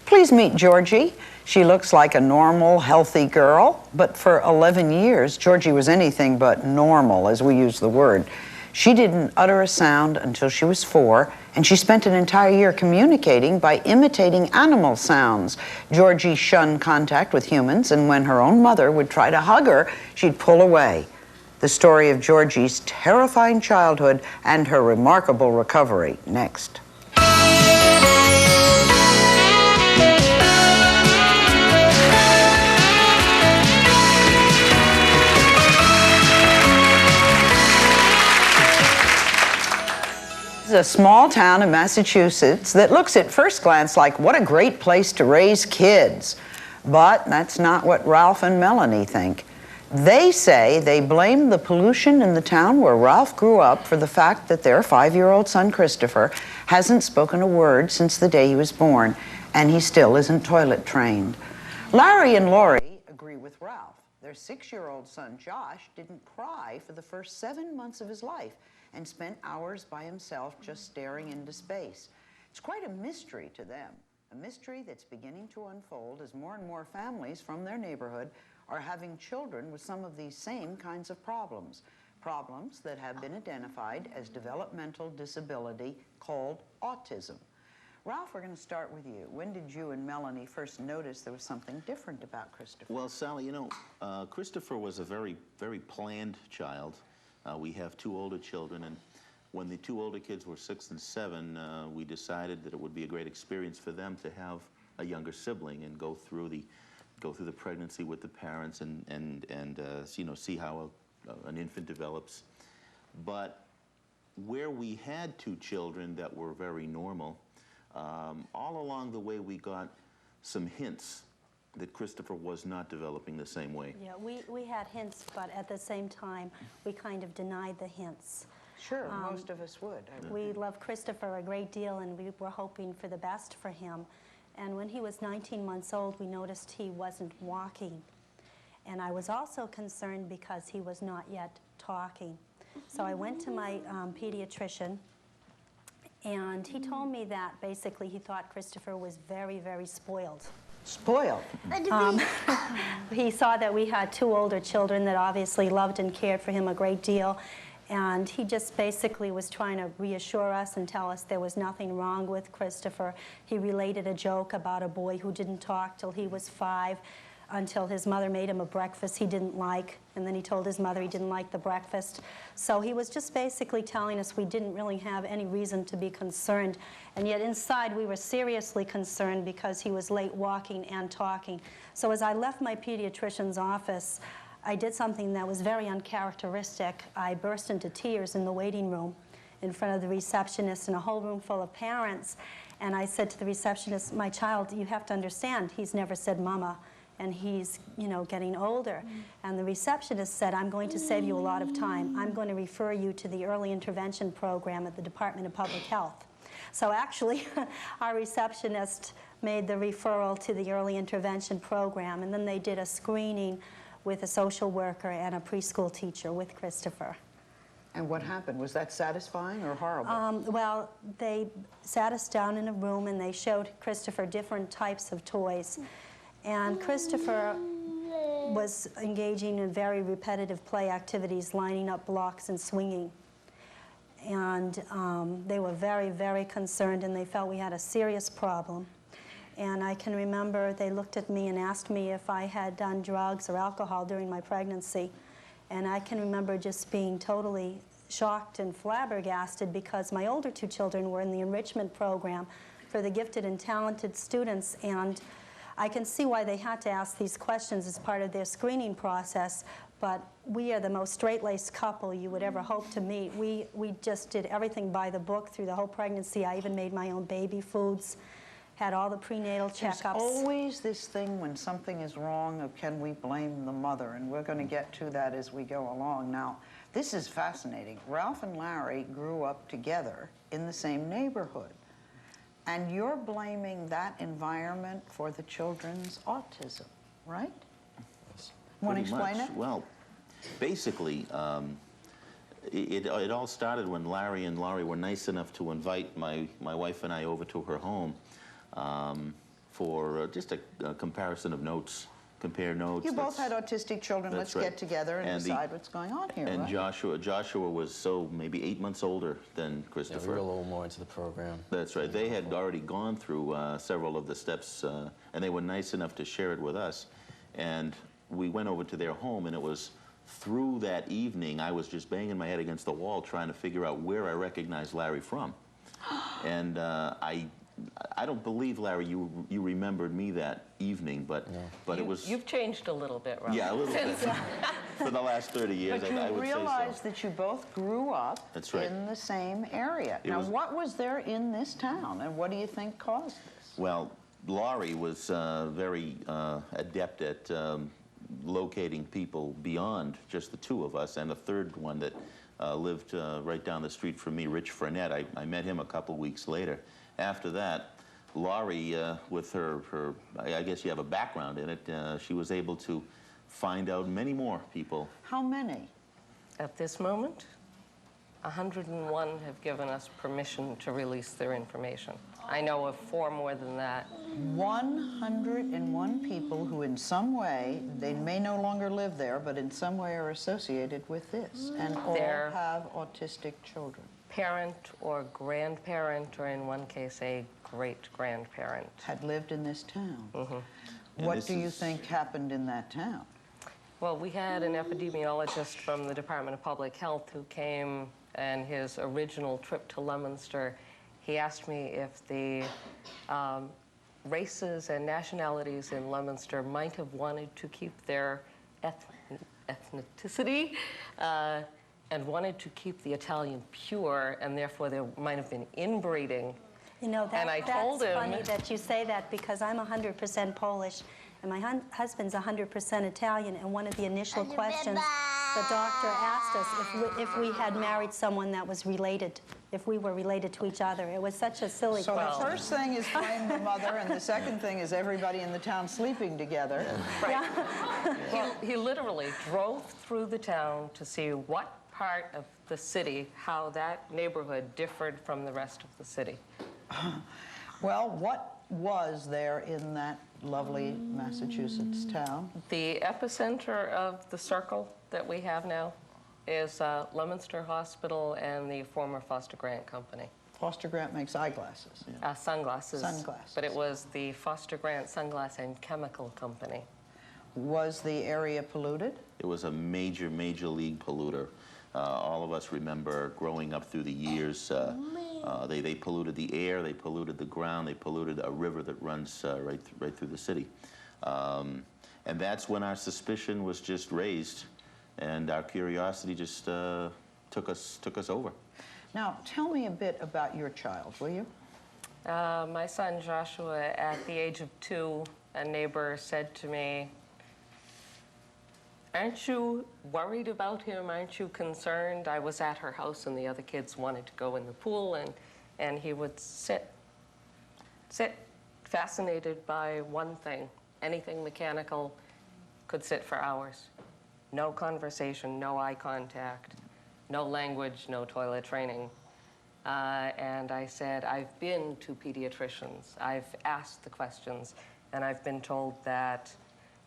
Please meet Georgie. She looks like a normal, healthy girl, but for 11 years, Georgie was anything but normal, as we use the word. She didn't utter a sound until she was 4, and she spent an entire year communicating by imitating animal sounds. Georgie shunned contact with humans, and when her own mother would try to hug her, she'd pull away. The story of Georgie's terrifying childhood and her remarkable recovery, next. This is a small town in Massachusetts that looks at first glance like what a great place to raise kids. But that's not what Ralph and Melanie think. They say they blame the pollution in the town where Ralph grew up for the fact that their 5-year-old son, Christopher, hasn't spoken a word since the day he was born, and he still isn't toilet trained. Larry and Laurie agree with Ralph. Their 6-year-old son, Josh, didn't cry for the first 7 months of his life and spent hours by himself just staring into space. It's quite a mystery to them, a mystery that's beginning to unfold as more and more families from their neighborhood are having children with some of these same kinds of problems, problems that have been identified as developmental disability called autism. Ralph, we're going to start with you. When did you and Melanie first notice there was something different about Christopher? Well, Sally, you know, Christopher was a very, very planned child. We have 2 older children, and when the 2 older kids were 6 and 7, we decided that it would be a great experience for them to have a younger sibling and go through the pregnancy with the parents and you know, see how an infant develops. But where we had 2 children that were very normal, all along the way we got some hints that Christopher was not developing the same way. Yeah, we had hints, but at the same time, we kind of denied the hints. Sure, most of us would. We love Christopher a great deal, and we were hoping for the best for him. And when he was 19 months old, we noticed he wasn't walking. And I was also concerned because he was not yet talking. So I went to my pediatrician, and he told me that basically he thought Christopher was very, very spoiled. Spoiled? He saw that we had 2 older children that obviously loved and cared for him a great deal, and he just basically was trying to reassure us and tell us there was nothing wrong with Christopher. He related a joke about a boy who didn't talk till he was 5, until his mother made him a breakfast he didn't like, and then he told his mother he didn't like the breakfast. So he was just basically telling us we didn't really have any reason to be concerned, and yet inside we were seriously concerned because he was late walking and talking. So as I left my pediatrician's office, I did something that was very uncharacteristic. I burst into tears in the waiting room in front of the receptionist and a whole room full of parents, and I said to the receptionist, "My child, you have to understand, he's never said mama, and he's, you know, getting older." And the receptionist said, "I'm going to save you a lot of time. I'm going to refer you to the early intervention program at the Department of Public Health." So actually, our receptionist made the referral to the early intervention program, and then they did a screening with a social worker and a preschool teacher with Christopher. And what happened? Was that satisfying or horrible? Well, they sat us down in a room and they showed Christopher different types of toys. And Christopher was engaging in very repetitive play activities, lining up blocks and swinging. And they were very, very concerned, and they felt we had a serious problem. And I can remember they looked at me and asked me if I had done drugs or alcohol during my pregnancy. And I can remember just being totally shocked and flabbergasted because my older 2 children were in the enrichment program for the gifted and talented students, and I can see why they had to ask these questions as part of their screening process, but we are the most straight-laced couple you would ever hope to meet. We just did everything by the book through the whole pregnancy. I even made my own baby foods, had all the prenatal checkups. There's always this thing when something is wrong of can we blame the mother, and we're going to get to that as we go along. Now, this is fascinating. Ralph and Larry grew up together in the same neighborhood. And you're blaming that environment for the children's autism, right? Want to explain it? Well, basically, it all started when Larry and Laurie were nice enough to invite my wife and I over to her home for just a comparison of notes, compare notes. You both had autistic children. Let's right. get together and decide what's going on here, And right? Joshua was maybe 8 months older than Christopher. Yeah, we were a little more into the program. That's right. They had already gone through several of the steps, and they were nice enough to share it with us. And we went over to their home, and it was through that evening, I was just banging my head against the wall trying to figure out where I recognized Larry from. And I don't believe, Larry, you remembered me that evening, but it was... You've changed a little bit, Ralph. Yeah, a little bit. For the last 30 years, But I you would say so. realized that you both grew up That's right. in the same area. Now, what was there in this town, and what do you think caused this? Well, Laurie was very adept at locating people beyond just the two of us, and a third one that lived right down the street from me, Rich Frenette. I met him a couple weeks later. After that, Laurie, with her, I guess you have a background in it, she was able to find out many more people. How many? At this moment, 101 have given us permission to release their information. I know of 4 more than that. 101 people who in some way, they may no longer live there, but in some way are associated with this, and all They're have autistic children. Parent or grandparent, or in one case, a great-grandparent. Had lived in this town. And What this do you is- think happened in that town? Well, we had an epidemiologist from the Department of Public Health who came, and his original trip to Leominster, he asked me if the races and nationalities in Leominster might have wanted to keep their ethnicity and wanted to keep the Italian pure, and therefore there might have been inbreeding. You know, And I told that's him- funny that you say that, because I'm 100% Polish and my husband's 100% Italian, and one of the initial questions the doctor asked us if we had married someone that was related, if we were related to each other. It was such a silly So question. the first thing is blame the mother, and the second thing is everybody in the town sleeping together. He literally drove through the town to see what part of the city, how that neighborhood differed from the rest of the city. Well, what was there in that lovely Massachusetts town? The epicenter of the circle that we have now is Leominster Hospital and the former Foster Grant Company. Foster Grant makes eyeglasses. Sunglasses. Sunglasses. But it was the Foster Grant Sunglass and Chemical Company. Was the area polluted? It was a major, major league polluter. All of us remember growing up through the years, they polluted the air, they polluted the ground, they polluted a river that runs right through the city. And that's when our suspicion was just raised, and our curiosity just took us over. Now, tell me a bit about your child, will you? My son Joshua, at the age of 2, a neighbor said to me, "Aren't you worried about him? Aren't you concerned?" I was at her house and the other kids wanted to go in the pool, and he would sit, fascinated by one thing. Anything mechanical, could sit for hours. No conversation, no eye contact, no language, no toilet training. And I said, I've been to pediatricians, I've asked the questions, and I've been told that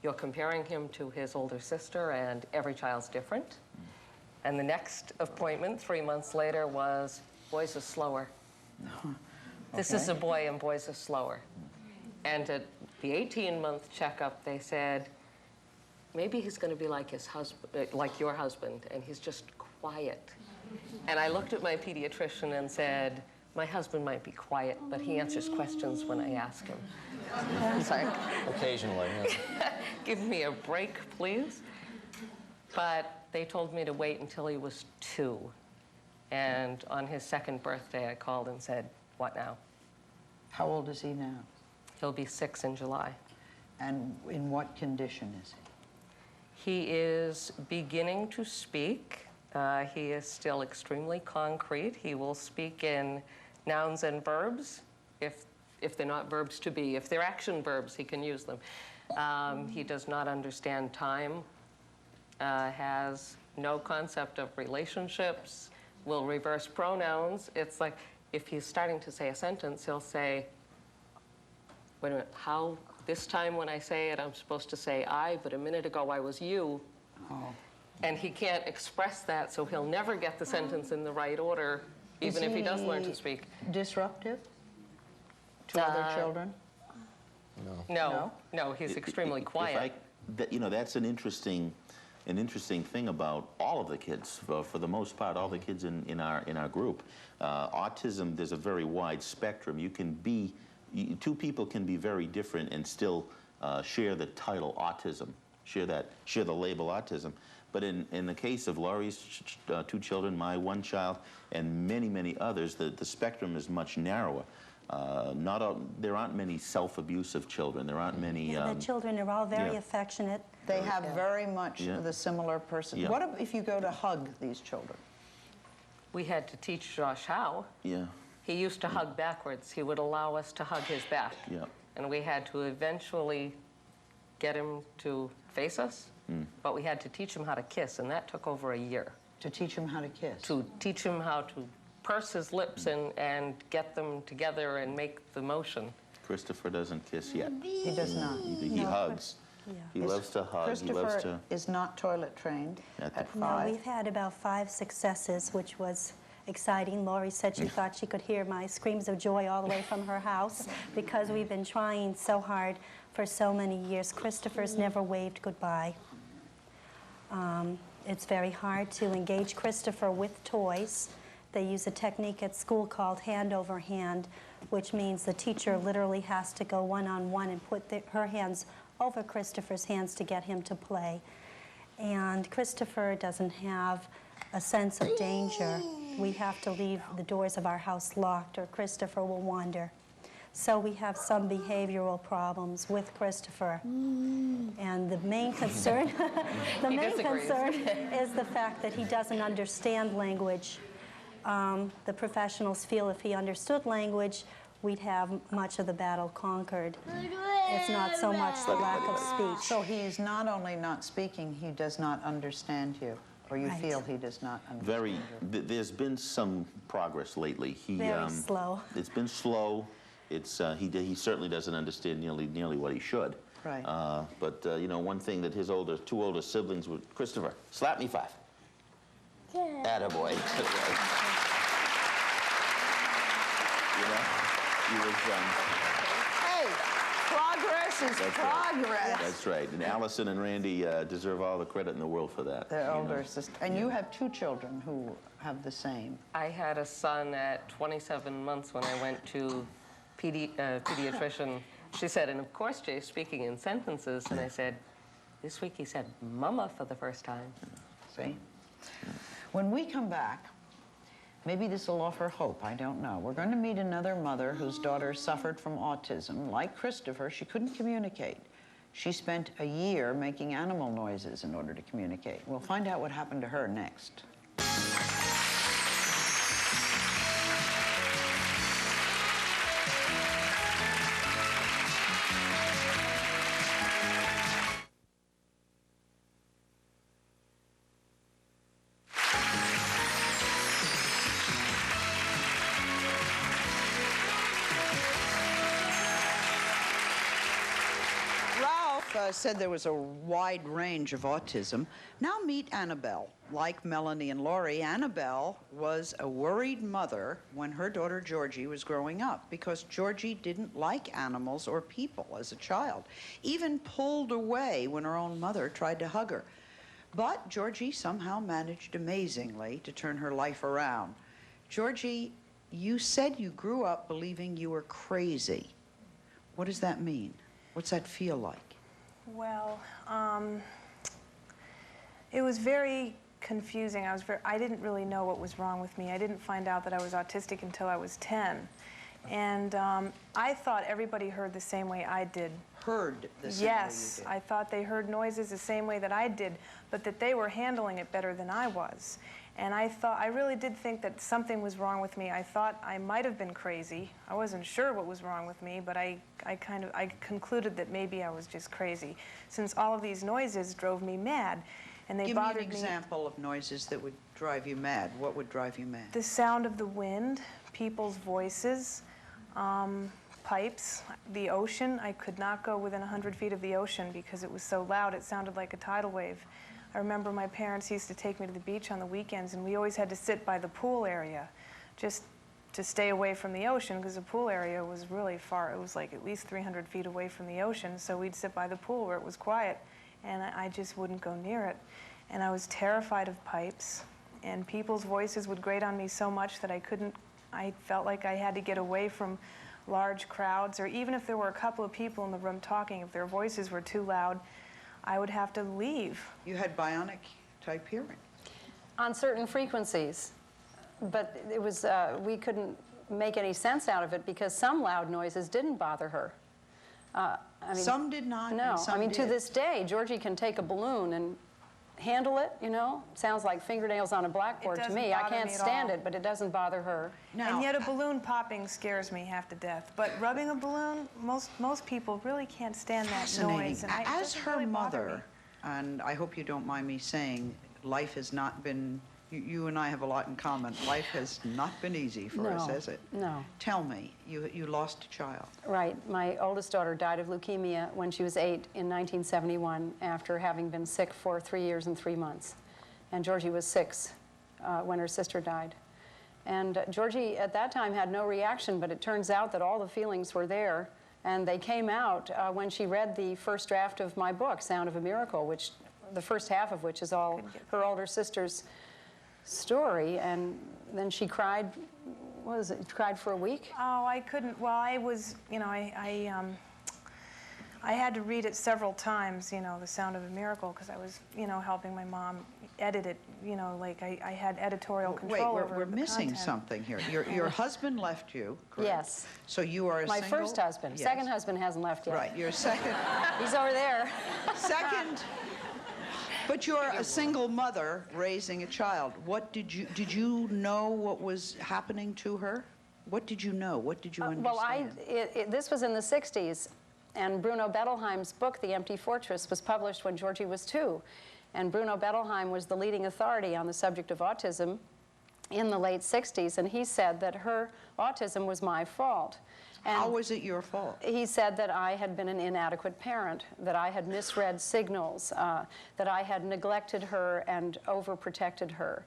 you're comparing him to his older sister, and every child's different. And the next appointment, 3 months later, was boys are slower. This is a boy, and boys are slower. And at the 18-month checkup, they said, maybe he's going to be like his husband, like your husband, and he's just quiet. And I looked at my pediatrician and said, my husband might be quiet, but he answers questions when I ask him. It's like, Occasionally, yeah. give me a break, please. But they told me to wait until he was 2. And on his 2nd birthday, I called and said, what now? How old is he now? He'll be 6 in July. And in what condition is he? He is beginning to speak. He is still extremely concrete. He will speak in nouns and verbs, if they're not verbs to be. If they're action verbs, he can use them. He does not understand time, has no concept of relationships, will reverse pronouns. It's like if he's starting to say a sentence, he'll say, wait a minute, how, this time when I say it, I'm supposed to say I, but a minute ago I was you. Oh. And he can't express that, so he'll never get the sentence in the right order, even if he does learn to speak. Disruptive to other children? No, he's extremely quiet. You know, that's an interesting thing about all of the kids. For the most part, all the kids in our group. Autism, there's a very wide spectrum. Two people can be very different and still share the title autism, share the label autism. But in the case of Laurie's two children, my one child, and many, many others, the spectrum is much narrower. There aren't many self-abusive children. There aren't many... The children are all very affectionate. They have very much the similar person. Yeah. What if you go to hug these children? We had to teach Josh how. Yeah. He used to hug backwards. He would allow us to hug his back. Yeah. And we had to eventually get him to face us, but we had to teach him how to kiss, and that took over a year. To teach him how to kiss? To teach him how to purse his lips and get them together and make the motion. Christopher doesn't kiss yet. He does not. He hugs. Yeah. He loves to hug. Christopher is not toilet trained at No, 5. we've had about 5 successes, which was exciting. Laurie said she thought she could hear my screams of joy all the way from her house because we've been trying so hard for so many years. Christopher's never waved goodbye. It's very hard to engage Christopher with toys. They use a technique at school called hand over hand, which means the teacher literally has to go one-on-one and put her hands over Christopher's hands to get him to play. And Christopher doesn't have a sense of danger. We have to leave the doors of our house locked or Christopher will wander. So we have some behavioral problems with Christopher. And the main concern, is the fact that he doesn't understand language. The professionals feel if he understood language, we'd have much of the battle conquered. It's not so much the lack of speech. So he's not only not speaking, he does not understand you, or you feel he does not understand you. There's been some progress lately. Very slow. It's been slow. He certainly doesn't understand nearly what he should. Right. But you know, one thing that his two older siblings would, Christopher, slap me 5. Attaboy. You know, he was. Hey, progress is progress. That's right. And Allison and Randy deserve all the credit in the world for that. They're older sisters. And you have 2 children who have the same. I had a son at 27 months when I went to pediatrician. She said, and of course Jay's speaking in sentences, and I said, this week he said mama for the first time. See? When we come back, maybe this will offer hope, I don't know. We're going to meet another mother whose daughter suffered from autism. Like Christopher, she couldn't communicate. She spent a year making animal noises in order to communicate. We'll find out what happened to her next. Said there was a wide range of autism. Now meet Annabelle. Like Melanie and Laurie, Annabelle was a worried mother when her daughter Georgie was growing up because Georgie didn't like animals or people as a child, even pulled away when her own mother tried to hug her. But Georgie somehow managed amazingly to turn her life around. Georgie, you said you grew up believing you were crazy. What does that mean? What's that feel like? Well, it was very confusing. I didn't really know what was wrong with me. I didn't find out that I was autistic until I was 10. And I thought everybody heard the same way I did. Heard the same way you did? I thought they heard noises the same way that I did, but that they were handling it better than I was. And I really did think that something was wrong with me. I thought I might have been crazy. I wasn't sure what was wrong with me, but I concluded that maybe I was just crazy, since all of these noises drove me mad, and they bothered me. Give me an example of noises that would drive you mad. What would drive you mad? The sound of the wind, people's voices, pipes, the ocean. I could not go within 100 feet of the ocean because it was so loud. It sounded like a tidal wave. I remember my parents used to take me to the beach on the weekends, and we always had to sit by the pool area just to stay away from the ocean, because the pool area was really far. It was like at least 300 feet away from the ocean, so we'd sit by the pool where it was quiet, and I just wouldn't go near it. And I was terrified of pipes, and people's voices would grate on me so much that I felt like I had to get away from large crowds, or even if there were a couple of people in the room talking, if their voices were too loud, I would have to leave. You had bionic type hearing. On certain frequencies, but it was, we couldn't make any sense out of it because some loud noises didn't bother her. I mean, Some did not, no, and some I mean, to did. this day, Georgie can take a balloon and handle it, you know? Sounds like fingernails on a blackboard to doesn't me. I bother can't me at stand all. it, but it doesn't bother her. Now, And yet a balloon popping scares me half to death. But rubbing a balloon, most people really can't stand that fascinating. noise. And it As doesn't her really bother me. mother, and I hope you don't mind me saying, life has not been, you and I have a lot in common. Life has not been easy for us, No, has it? no. Tell me, you lost a child. Right. My oldest daughter died of leukemia when she was 8 in 1971 after having been sick for 3 years and 3 months. And Georgie was 6 when her sister died. And Georgie at that time had no reaction, but it turns out that all the feelings were there, and they came out when she read the first draft of my book, Sound of a Miracle, which the first half of which is all her older sister's story. And then she cried, what was it, cried for a week? Oh, I couldn't. Well, I was, you know, I had to read it several times, you know, The Sound of a Miracle, because I was, you know, helping my mom edit it, you know, like I had editorial control Wait, over we're the missing content. something here. Your husband left you, correct? Yes. So you are a My single? first husband. Yes. Second husband hasn't left yet. Right, you're second. He's over there. Second, but you're a single mother raising a child. What did you know what was happening to her? What did you know? What did you understand? Well, this was in the 60s, and Bruno Bettelheim's book, The Empty Fortress, was published when Georgie was 2. And Bruno Bettelheim was the leading authority on the subject of autism in the late 60s, and he said that her autism was my fault. And How was it your fault? he said that I had been an inadequate parent, that I had misread signals, that I had neglected her and overprotected her,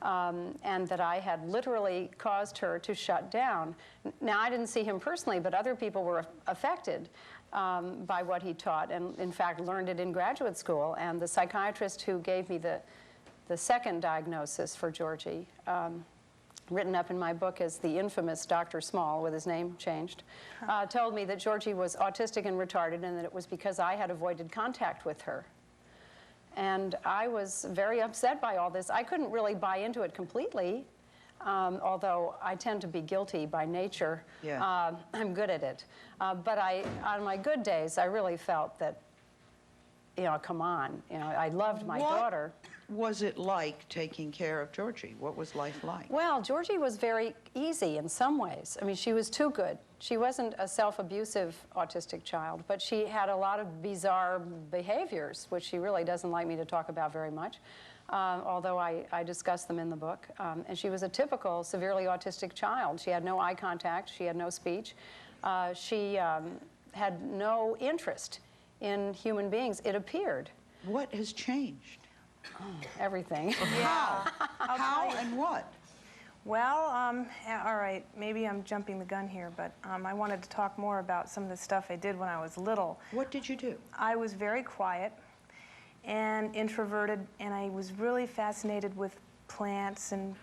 and that I had literally caused her to shut down. Now, I didn't see him personally, but other people were affected by what he taught, and in fact learned it in graduate school. And the psychiatrist who gave me the second diagnosis for Georgie, written up in my book as the infamous Dr. Small, with his name changed, told me that Georgie was autistic and retarded, and that it was because I had avoided contact with her. And I was very upset by all this. I couldn't really buy into it completely, although I tend to be guilty by nature. Yeah. I'm good at it. But on my good days, I really felt that, you know, come on. You know, I loved my daughter. What was it like taking care of Georgie? What was life like? Well, Georgie was very easy in some ways. I mean, she was too good. She wasn't a self-abusive autistic child, but she had a lot of bizarre behaviors, which she really doesn't like me to talk about very much, although I discuss them in the book. And she was a typical severely autistic child. She had no eye contact. She had no speech. She had no interest in human beings, it appeared. What has changed? Everything. How? How and what? Well, all right, maybe I'm jumping the gun here, but I wanted to talk more about some of the stuff I did when I was little. What did you do? I was very quiet and introverted, and I was really fascinated with plants and,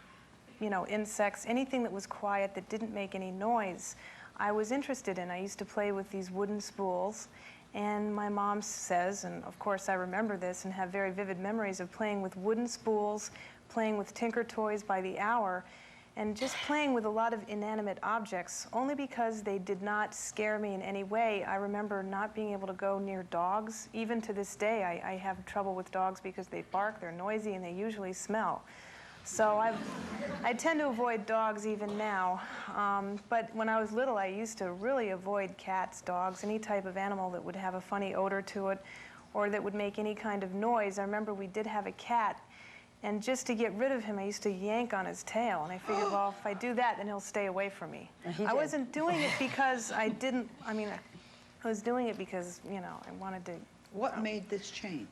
you know, insects, anything that was quiet that didn't make any noise. I was interested in. I used to play with these wooden spools, and my mom says, and of course I remember this and have very vivid memories of playing with wooden spools, playing with Tinker Toys by the hour, and just playing with a lot of inanimate objects, only because they did not scare me in any way. I remember not being able to go near dogs. Even to this day, I have trouble with dogs because they bark, they're noisy, and they usually smell. So I tend to avoid dogs even now. But when I was little, I used to really avoid cats, dogs, any type of animal that would have a funny odor to it or that would make any kind of noise. I remember we did have a cat, And just to get rid of him, I used to yank on his tail. And I figured, well, if I do that, then he'll stay away from me. I wasn't doing it because I didn't, I mean, I was doing it because, you know, I wanted to. What made this change?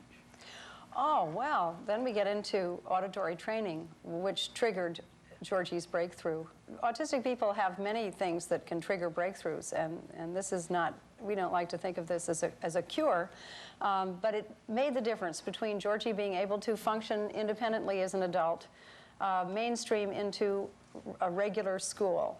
Oh, well, then we get into auditory training, which triggered Georgie's breakthrough. Autistic people have many things that can trigger breakthroughs, and this is not, we don't like to think of this as a cure, but it made the difference between Georgie being able to function independently as an adult, mainstream into a regular school,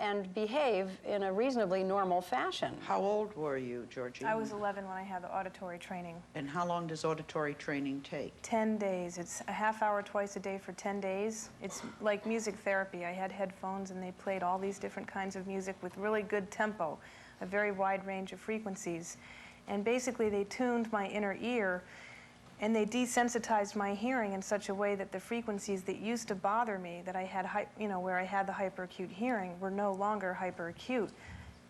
and behave in a reasonably normal fashion. How old were you, Georgie? I was 11 when I had the auditory training. And how long does auditory training take? 10 days. It's a half hour twice a day for 10 days. It's like music therapy. I had headphones and they played all these different kinds of music with really good tempo, a very wide range of frequencies. And basically they tuned my inner ear and they desensitized my hearing in such a way that the frequencies that used to bother me, that I had, you know, where I had the hyperacute hearing, were no longer hyperacute.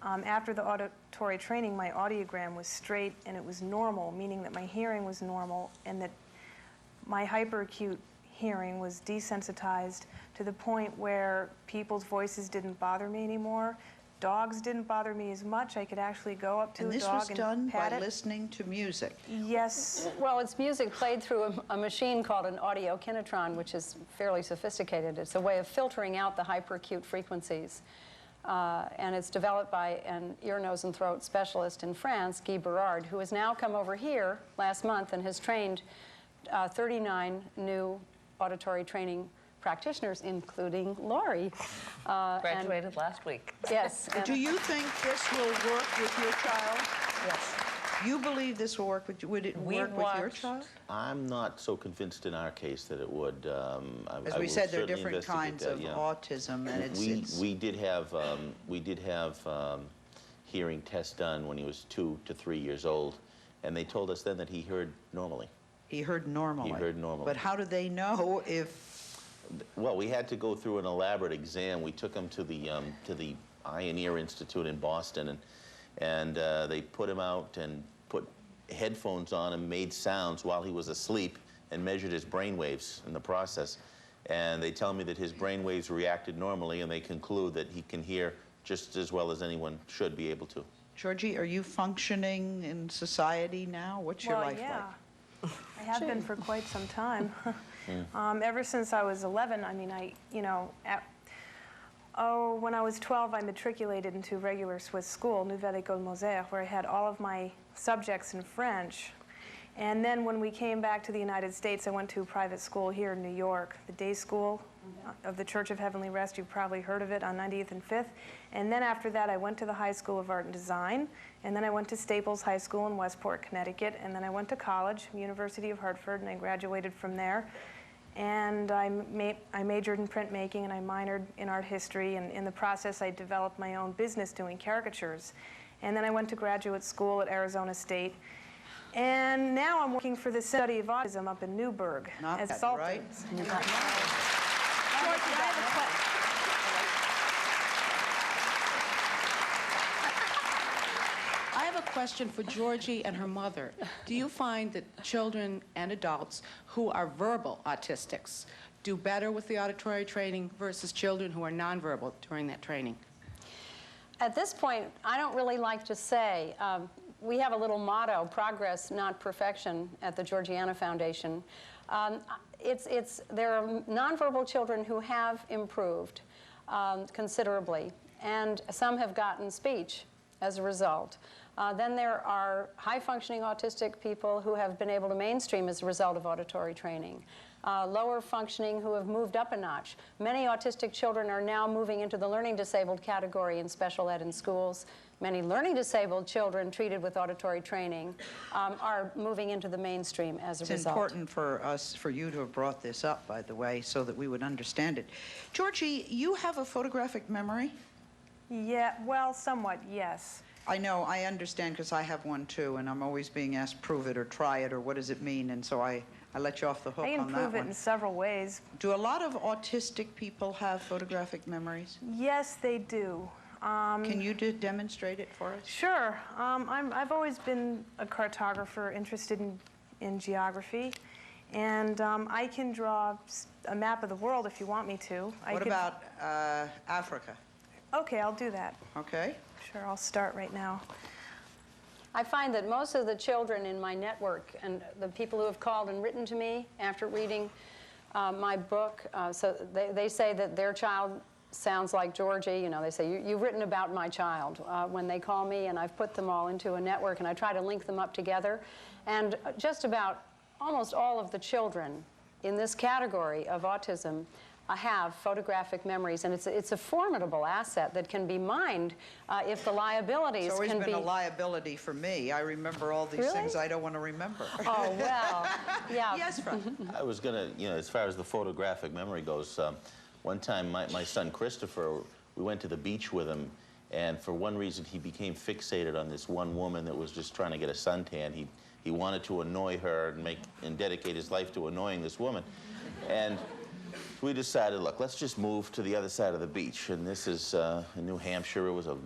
After the auditory training, my audiogram was straight and it was normal, meaning that my hearing was normal and that my hyperacute hearing was desensitized to the point where people's voices didn't bother me anymore. Dogs didn't bother me as much. I could actually go up to And a this dog was and done pat by it. listening to music. Yes. Well, it's music played through a machine called an audiokinetron, which is fairly sophisticated. It's a way of filtering out the hyperacute frequencies. And it's developed by an ear, nose, and throat specialist in France, Guy Berard, who has now come over here last month and has trained 39 new auditory training practitioners, including Laurie. Graduated last week. Yes. Do you think this will work with your child? Yes. You believe this will work with, would it work with your child? I'm not so convinced in our case that it would. As I we will said, there are certainly different investigate kinds that, of yeah. autism, and it's We did have hearing tests done when he was 2 to 3 years old, and they told us then that he heard normally. he heard normally. He heard normally. But how do they know if? Well, we had to go through an elaborate exam. We took him to the Eye and Ear Institute in Boston, and they put him out and put headphones on and made sounds while he was asleep and measured his brain waves in the process. And they tell me that his brain waves reacted normally, and they conclude that he can hear just as well as anyone should be able to. Georgie, are you functioning in society now? What's your life like? I have been for quite some time. Ever since I was 11, I mean, when I was 12, I matriculated into regular Swiss school, Nouvelle École Moser, where I had all of my subjects in French. And then when we came back to the United States, I went to a private school here in New York, the day school of the Church of Heavenly Rest. You've probably heard of it, on 90th and 5th. And then after that, I went to the High School of Art and Design. And then I went to Staples High School in Westport, Connecticut. And then I went to college, University of Hartford, and I graduated from there. And I majored in printmaking and I minored in art history. And in the process, I developed my own business doing caricatures. And then I went to graduate school at Arizona State. And now I'm working for the study of autism up in Newburgh as bad, Sultan. right? Georgie, I have a question. I have a question for Georgie and her mother. Do you find that children and adults who are verbal autistics do better with the auditory training versus children who are nonverbal during that training? At this point, I don't really like to say. We have a little motto, progress, not perfection, at the Georgiana Foundation. There are nonverbal children who have improved considerably, and some have gotten speech as a result. Then there are high-functioning autistic people who have been able to mainstream as a result of auditory training. Lower functioning who have moved up a notch. Many autistic children are now moving into the learning disabled category in special ed in schools. Many learning disabled children treated with auditory training are moving into the mainstream as a result. It's important for you to have brought this up, by the way, so that we would understand it. Georgie, you have a photographic memory? Yeah, well, somewhat, yes. I know, I understand, because I have one too, and I'm always being asked, prove it or try it, or what does it mean, and so I let you off the hook I on can that prove it one. in several ways. Do a lot of autistic people have photographic memories? Yes, they do. Can you demonstrate it for us? Sure. I've always been a cartographer interested in geography. And I can draw a map of the world if you want me to. What about Africa? Okay, I'll do that. Okay. Sure, I'll start right now. I find that most of the children in my network and the people who have called and written to me after reading my book, so they say that their child sounds like Georgie. You know, they say, you've written about my child when they call me, and I've put them all into a network, and I try to link them up together. And just about almost all of the children in this category of autism have photographic memories, and it's a formidable asset that can be mined if the liabilities It's always can been a liability for me. I remember all these things I don't want to remember. Oh, well, yeah. Yes, Fred. I was going to, you know, as far as the photographic memory goes, one time my son Christopher, we went to the beach with him, and for one reason he became fixated on this one woman that was just trying to get a suntan. He wanted to annoy her and dedicate his life to annoying this woman. And we decided, look, let's just move to the other side of the beach. And this is in New Hampshire. It was a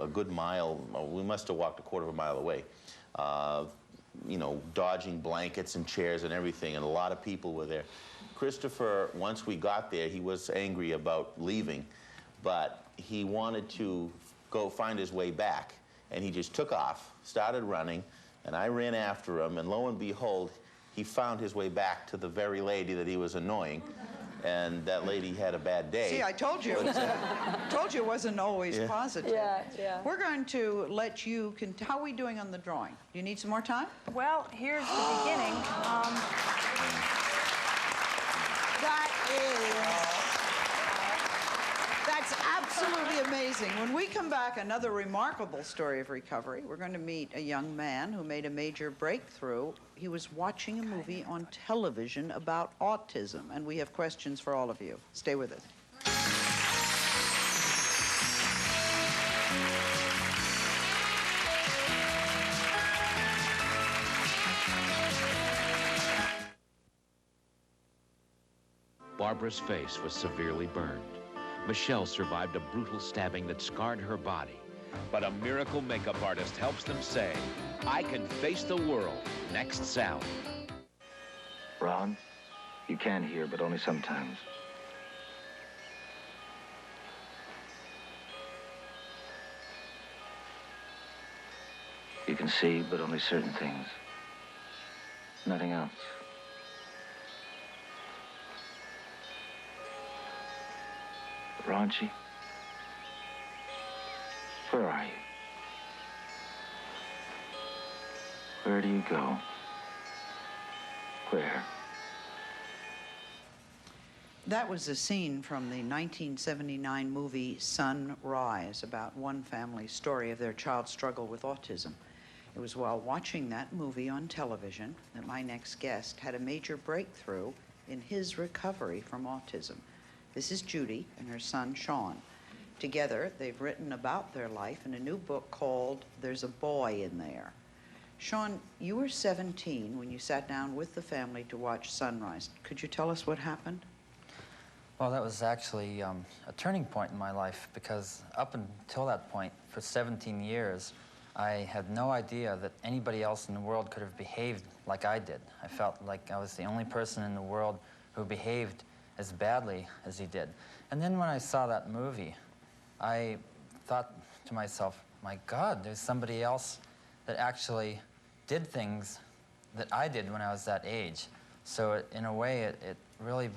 good mile. We must have walked a quarter of a mile away. You know, dodging blankets and chairs and everything, and a lot of people were there. Christopher, once we got there, he was angry about leaving, but he wanted to go find his way back. And he just took off, started running, and I ran after him, and lo and behold, he found his way back to the very lady that he was annoying. And that lady had a bad day. See, I told you. Told you it wasn't always positive. Yeah, yeah. We're going to let you. How are we doing on the drawing? Do you need some more time? Well, here's the beginning. That's absolutely amazing. When we come back, another remarkable story of recovery. We're going to meet a young man who made a major breakthrough. He was watching a movie on television about autism, and we have questions for all of you. Stay with us. Barbara's face was severely burned. Michelle survived a brutal stabbing that scarred her body. But a miracle makeup artist helps them say, I can face the world. Next sound. Ron, you can hear, but only sometimes. You can see, but only certain things. Nothing else. Raunchy, where are you? Where do you go? Where? That was a scene from the 1979 movie Sunrise, about one family's story of their child's struggle with autism. It was while watching that movie on television that my next guest had a major breakthrough in his recovery from autism. This is Judy and her son, Sean. Together, they've written about their life in a new book called There's a Boy in There. Sean, you were 17 when you sat down with the family to watch Sunrise. Could you tell us what happened? Well, that was actually a turning point in my life, because up until that point, for 17 years, I had no idea that anybody else in the world could have behaved like I did. I felt like I was the only person in the world who behaved as badly as he did. And then when I saw that movie, I thought to myself, my God, there's somebody else that actually did things that I did when I was that age. So in a way, it really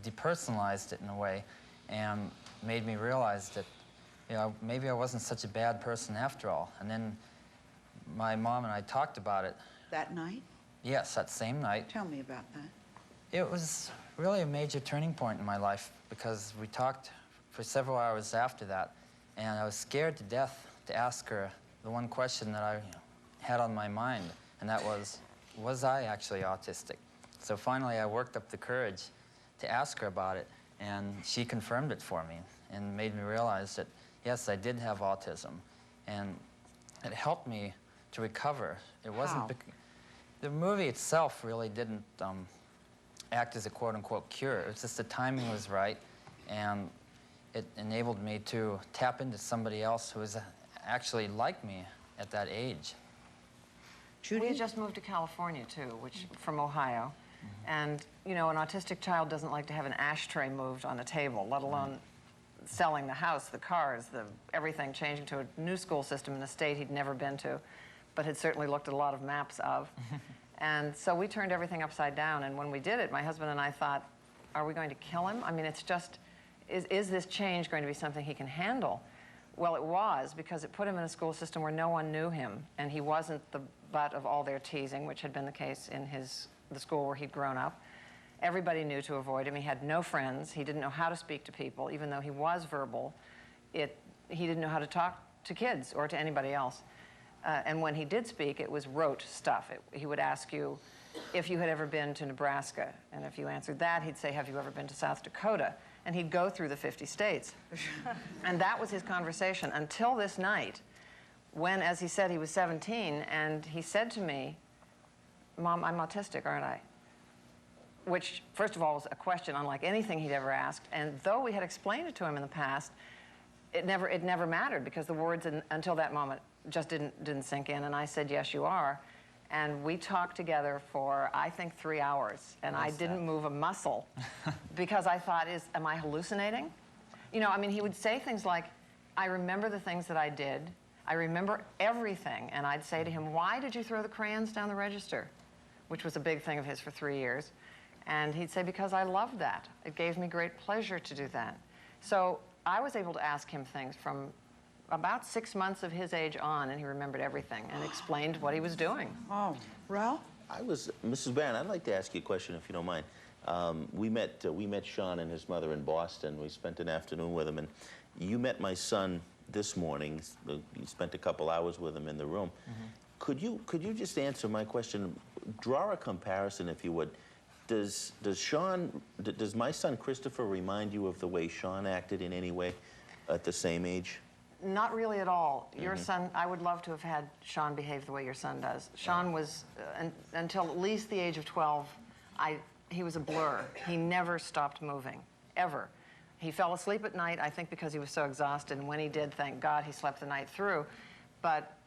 depersonalized it in a way, and made me realize that, you know, maybe I wasn't such a bad person after all. And then my mom and I talked about it. That night? Yes, that same night. Tell me about that. It was really a major turning point in my life, because we talked for several hours after that, and I was scared to death to ask her the one question that I had on my mind, and that was I actually autistic? So finally I worked up the courage to ask her about it, and she confirmed it for me and made me realize that, yes, I did have autism, and it helped me to recover. It wasn't the movie itself really didn't act as a quote-unquote cure. It was just the timing was right, and it enabled me to tap into somebody else who was actually like me at that age. Judy? We had just moved to California, too, from Ohio. And, you know, an autistic child doesn't like to have an ashtray moved on a table, let alone selling the house, the cars, everything, changing to a new school system in a state he'd never been to, but had certainly looked at a lot of maps of. And so we turned everything upside down, and when we did it, my husband and I thought, are we going to kill him? I mean, it's just, is this change going to be something he can handle? Well, it was, because it put him in a school system where no one knew him, and he wasn't the butt of all their teasing, which had been the case in the school where he'd grown up. Everybody knew to avoid him. He had no friends. He didn't know how to speak to people, even though he was verbal. He didn't know how to talk to kids or to anybody else. And when he did speak, it was rote stuff. He would ask you if you had ever been to Nebraska, and if you answered that, he'd say, have you ever been to South Dakota? And he'd go through the 50 states. And that was his conversation until this night, when, as he said, he was 17, and he said to me, Mom, I'm autistic, aren't I? Which, first of all, was a question unlike anything he'd ever asked. And though we had explained it to him in the past, it never mattered, because the words until that moment just didn't sink in. And I said, yes, you are. And we talked together for, I think, 3 hours. And I didn't move a muscle because I thought, am I hallucinating? You know, I mean, he would say things like, I remember the things that I did. I remember everything. And I'd say to him, why did you throw the crayons down the register? Which was a big thing of his for 3 years. And he'd say, because I loved that. It gave me great pleasure to do that. So I was able to ask him things from about 6 months of his age on, and he remembered everything and explained what he was doing. Oh, Ralph? Mrs. Barron, I'd like to ask you a question, if you don't mind. We met Sean and his mother in Boston. We spent an afternoon with him, and you met my son this morning. You spent a couple hours with him in the room. Mm-hmm. Could you just answer my question? Draw a comparison, if you would. Does my son Christopher remind you of the way Sean acted in any way at the same age? Not really at all. Your son, I would love to have had Sean behave the way your son does. Sean was, until at least the age of 12, he was a blur. He never stopped moving, ever. He fell asleep at night, I think because he was so exhausted, and when he did, thank God, he slept the night through. But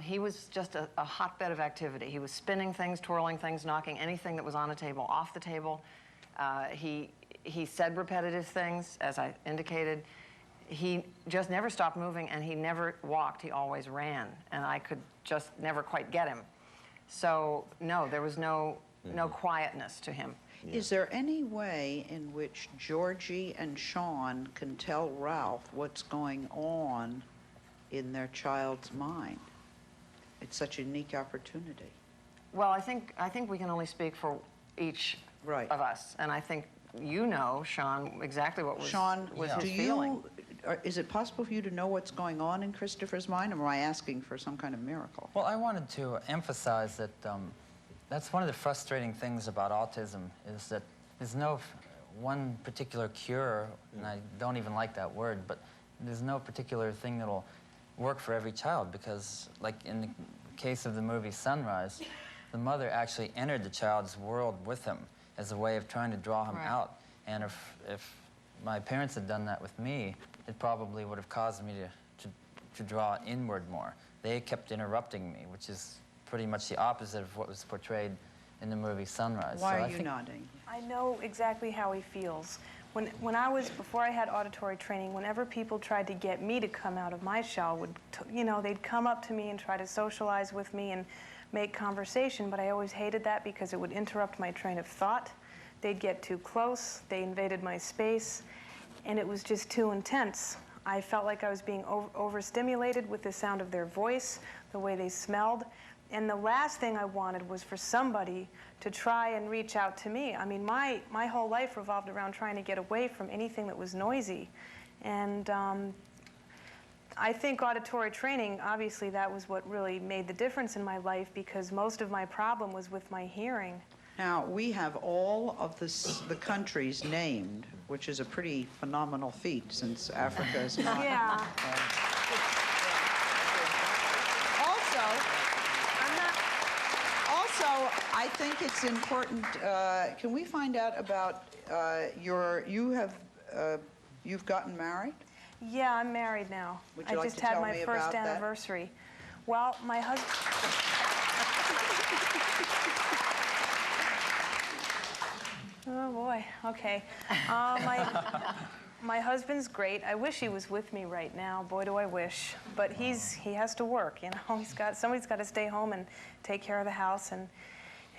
he was just a hotbed of activity. He was spinning things, twirling things, knocking anything that was on a table off the table. He said repetitive things, as I indicated. He just never stopped moving, and he never walked. He always ran, and I could just never quite get him. So, no, there was no quietness to him. Yeah. Is there any way in which Georgie and Sean can tell Ralph what's going on in their child's mind? It's such a unique opportunity. Well, I think we can only speak for each of us, and I think you know, Sean, exactly what was his feeling. Is it possible for you to know what's going on in Christopher's mind, or am I asking for some kind of miracle? Well, I wanted to emphasize that that's one of the frustrating things about autism, is that there's no one particular cure, and I don't even like that word, but there's no particular thing that'll work for every child, because, like in the case of the movie Sunrise, the mother actually entered the child's world with him as a way of trying to draw him out. And if my parents had done that with me, it probably would have caused me to draw inward more. They kept interrupting me, which is pretty much the opposite of what was portrayed in the movie Sunrise. Why are you nodding? I know exactly how he feels. Before I had auditory training, whenever people tried to get me to come out of my shell, they'd come up to me and try to socialize with me and make conversation, but I always hated that because it would interrupt my train of thought. They'd get too close, they invaded my space, and it was just too intense. I felt like I was being overstimulated with the sound of their voice, the way they smelled, and the last thing I wanted was for somebody to try and reach out to me. I mean, my whole life revolved around trying to get away from anything that was noisy, and I think auditory training, obviously that was what really made the difference in my life, because most of my problem was with my hearing. Now, we have all of the countries named, which is a pretty phenomenal feat since Africa is not. Yeah. Also, I think it's important, can we find out about you've gotten married? Yeah, I'm married now. Would you like just to had tell my me first about that? anniversary. Well, my husband. Okay. My husband's great. I wish he was with me right now. Boy, do I wish. But he has to work, you know. Somebody's got to stay home and take care of the house, and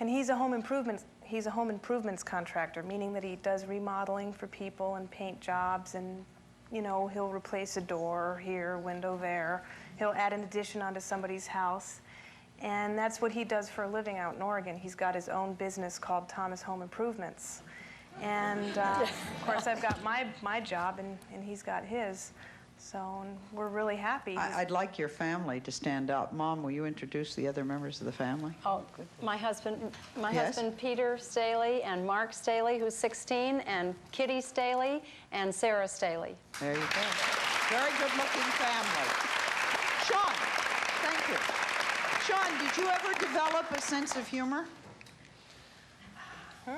he's a home improvements contractor, meaning that he does remodeling for people and paint jobs, and you know, he'll replace a door here, window there. He'll add an addition onto somebody's house. And that's what he does for a living out in Oregon. He's got his own business called Thomas Home Improvements. And of course, I've got my job, and he's got his. So and we're really happy. I'd like your family to stand up. Mom, will you introduce the other members of the family? Oh, my husband, Yes? Peter Staley, and Mark Staley, who's 16, and Kitty Staley, and Sarah Staley. There you go. Very good-looking family. Sean, thank you. Sean, did you ever develop a sense of humor?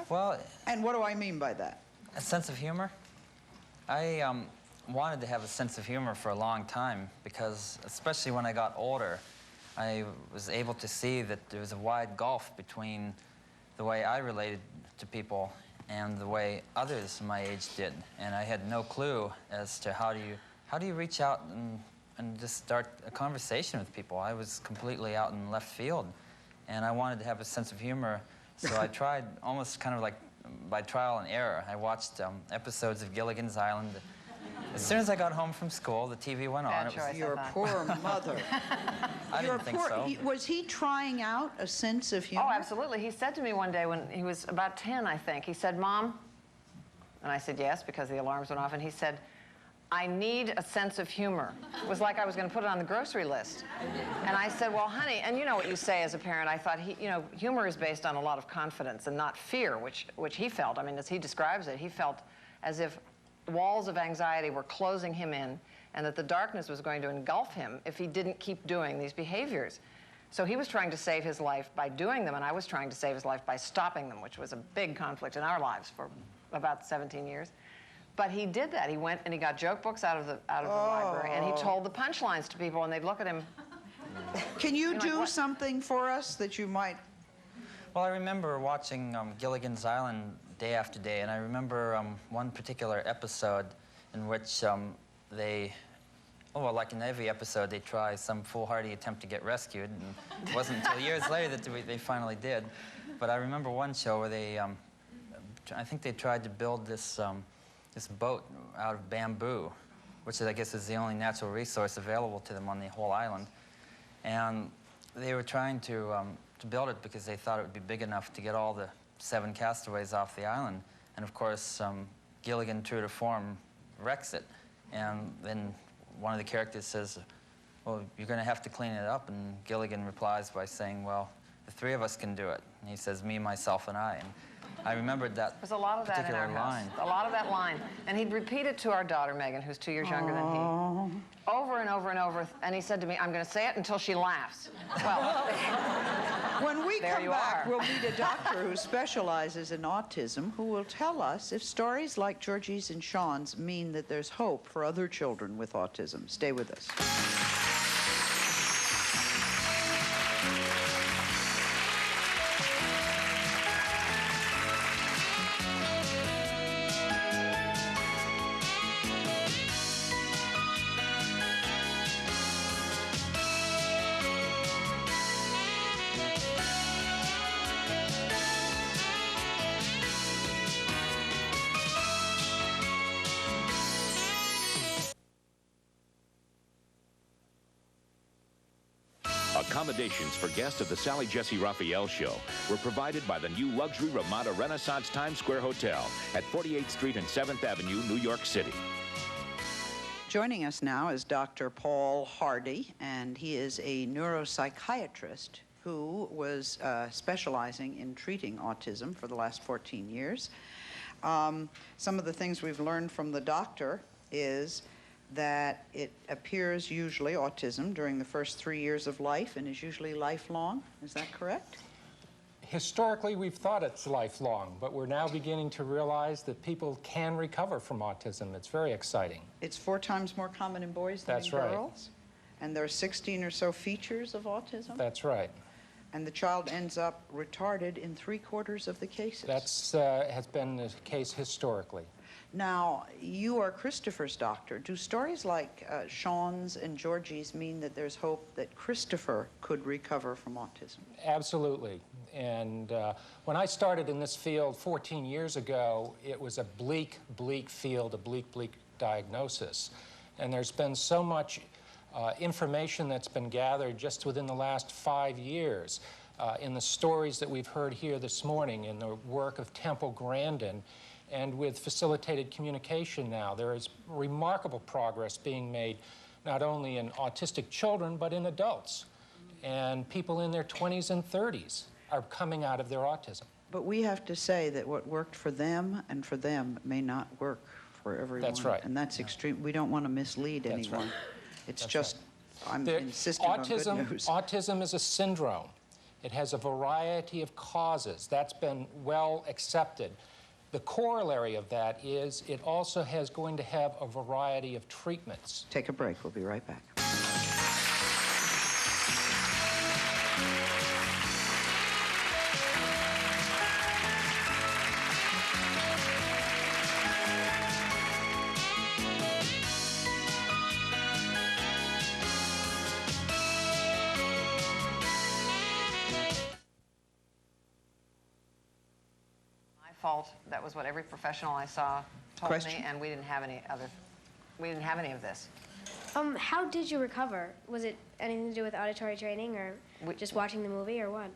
Well, And what do I mean by that? a sense of humor? I wanted to have a sense of humor for a long time because, especially when I got older, I was able to see that there was a wide gulf between the way I related to people and the way others my age did. And I had no clue as to how do you reach out and just start a conversation with people. I was completely out in left field, and I wanted to have a sense of humor. So I tried almost kind of like by trial and error. I watched episodes of Gilligan's Island. As soon as I got home from school, the TV went on. Your poor mother. I didn't think so. Was he trying out a sense of humor? Oh, absolutely. He said to me one day when he was about 10, I think, he said, "Mom," and I said yes because the alarms went off, and he said, "I need a sense of humor." It was like I was going to put it on the grocery list. And I said, "Well, honey," and you know what you say as a parent, I thought, humor is based on a lot of confidence and not fear, which he felt. I mean, as he describes it, he felt as if walls of anxiety were closing him in and that the darkness was going to engulf him if he didn't keep doing these behaviors. So he was trying to save his life by doing them, and I was trying to save his life by stopping them, which was a big conflict in our lives for about 17 years. But he did that. He went and he got joke books out of the library, and he told the punchlines to people, and they'd look at him. Can you do something for us that you might? Well, I remember watching Gilligan's Island day after day, and I remember one particular episode in which like in every episode, they try some foolhardy attempt to get rescued, and it wasn't until years later that they finally did. But I remember one show where they, I think they tried to build this boat out of bamboo, which I guess is the only natural resource available to them on the whole island. And they were trying to build it because they thought it would be big enough to get all the 7 castaways off the island. And of course, Gilligan, true to form, wrecks it. And then one of the characters says, "Well, you're going to have to clean it up." And Gilligan replies by saying, "Well, the 3 of us can do it." And he says, "Me, myself, and I." And I remembered that There's a lot of that in our line. house. A lot of that line. And he'd repeat it to our daughter, Megan, who's 2 years younger than he. Over and over and over. And he said to me, "I'm going to say it until she laughs." Well, when we there come you back, are. we'll meet a doctor who specializes in autism who will tell us if stories like Georgie's and Sean's mean that there's hope for other children with autism. Stay with us. Accommodations for guests of the Sally Jessy Raphael Show were provided by the new luxury Ramada Renaissance Times Square Hotel at 48th Street and 7th Avenue, New York City. Joining us now is Dr. Paul Hardy, and he is a neuropsychiatrist who was specializing in treating autism for the last 14 years. Some of the things we've learned from the doctor is that it appears usually, autism, during the first 3 years of life and is usually lifelong. Is that correct? Historically, we've thought it's lifelong, but we're now beginning to realize that people can recover from autism. It's very exciting. It's 4 times more common in boys than in girls? And there are 16 or so features of autism? That's right. And the child ends up retarded in 3/4 of the cases. That's has been the case historically. Now, you are Christopher's doctor. Do stories like Sean's and Georgie's mean that there's hope that Christopher could recover from autism? Absolutely. And when I started in this field 14 years ago, it was a bleak, bleak field, a bleak, bleak diagnosis. And there's been so much information that's been gathered just within the last 5 years in the stories that we've heard here this morning, in the work of Temple Grandin, and with facilitated communication now. There is remarkable progress being made not only in autistic children, but in adults. And people in their 20s and 30s are coming out of their autism. But we have to say that what worked for them and for them may not work for everyone. That's right. And that's extreme. We don't want to mislead anyone. Right. It's That's just, right. I'm insistent on good news. Autism is a syndrome. It has a variety of causes. That's been well accepted. The corollary of that is it also has going to have a variety of treatments. Take a break. We'll be right back. Fault. That was what every professional I saw told Question? me, and we didn't have any of this. How did you recover? Was it anything to do with auditory training, or just watching the movie, or what?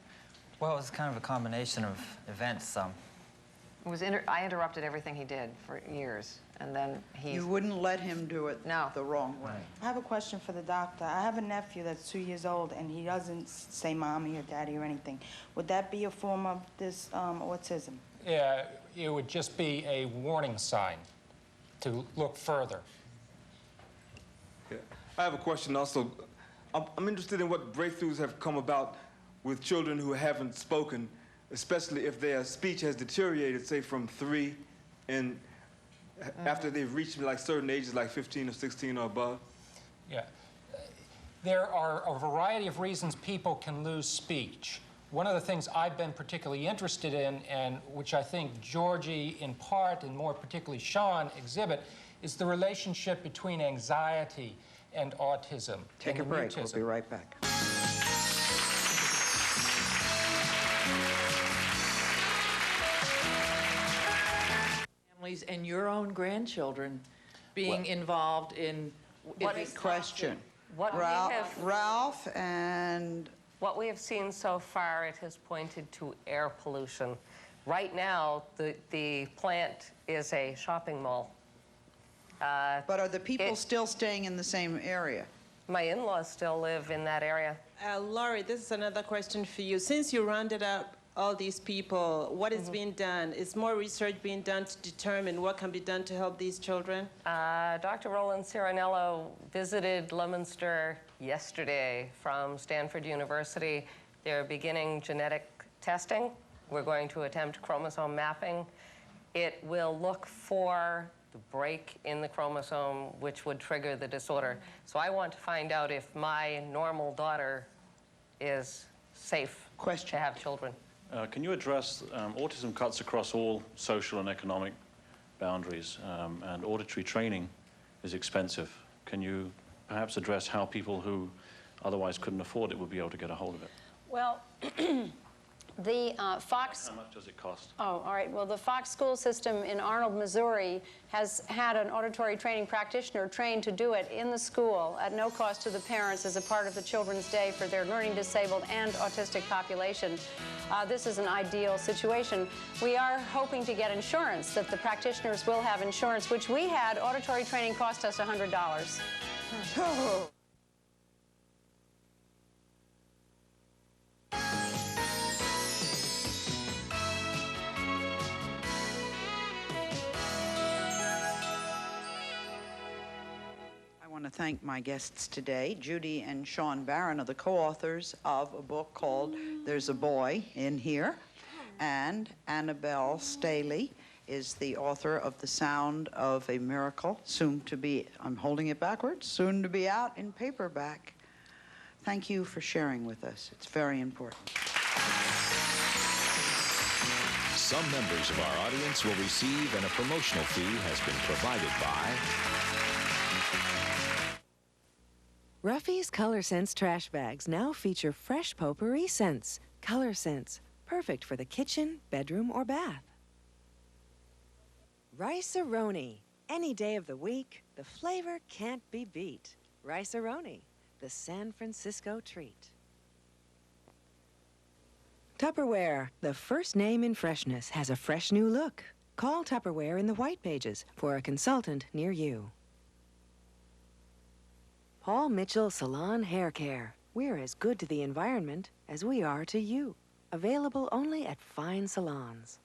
Well, it was kind of a combination of events. It was I interrupted everything he did for years, and then he... You wouldn't let him do it the wrong way. I have a question for the doctor. I have a nephew that's 2 years old, and he doesn't say mommy or daddy or anything. Would that be a form of this autism? Yeah, it would just be a warning sign to look further. Yeah. I have a question also. I'm interested in what breakthroughs have come about with children who haven't spoken, especially if their speech has deteriorated, say, from 3 and after they've reached like certain ages, like 15 or 16 or above. Yeah. There are a variety of reasons people can lose speech. One of the things I've been particularly interested in, and which I think Georgie in part, and more particularly Sean, exhibit, is the relationship between anxiety and autism. Take a break. We'll be right back. Families and your own grandchildren being involved in... What is question? What Ralph and... What we have seen so far, it has pointed to air pollution. Right now, the plant is a shopping mall. But are the people still staying in the same area? My in-laws still live in that area. Laurie, this is another question for you. Since you rounded up all these people, what is being done? Is more research being done to determine what can be done to help these children? Dr. Roland Cirinello visited Leominster yesterday from Stanford University. They're beginning genetic testing. We're going to attempt chromosome mapping. It will look for the break in the chromosome which would trigger the disorder. So I want to find out if my normal daughter is safe to have children. Can you address autism cuts across all social and economic boundaries, and auditory training is expensive. Can you perhaps address how people who otherwise couldn't afford it would be able to get a hold of it? Well, the Fox... How much does it cost? Oh, all right. Well, the Fox school system in Arnold, Missouri has had an auditory training practitioner trained to do it in the school at no cost to the parents as a part of the Children's Day for their learning disabled and autistic population. This is an ideal situation. We are hoping to get insurance, that the practitioners will have insurance, which we had. Auditory training cost us $100. I want to thank my guests today. Judy and Sean Barron are the co-authors of a book called There's a Boy in Here, and Annabelle Staley is the author of The Sound of a Miracle, soon to be, I'm holding it backwards, soon to be out in paperback. Thank you for sharing with us. It's very important. Some members of our audience will receive, and a promotional fee has been provided by Ruffy's Color Sense trash bags now feature fresh potpourri scents. Color Sense, perfect for the kitchen, bedroom, or bath. Rice-A-Roni. Any day of the week, the flavor can't be beat. Rice-A-Roni, the San Francisco treat. Tupperware, the first name in freshness, has a fresh new look. Call Tupperware in the white pages for a consultant near you. Paul Mitchell Salon Hair Care. We're as good to the environment as we are to you. Available only at fine salons.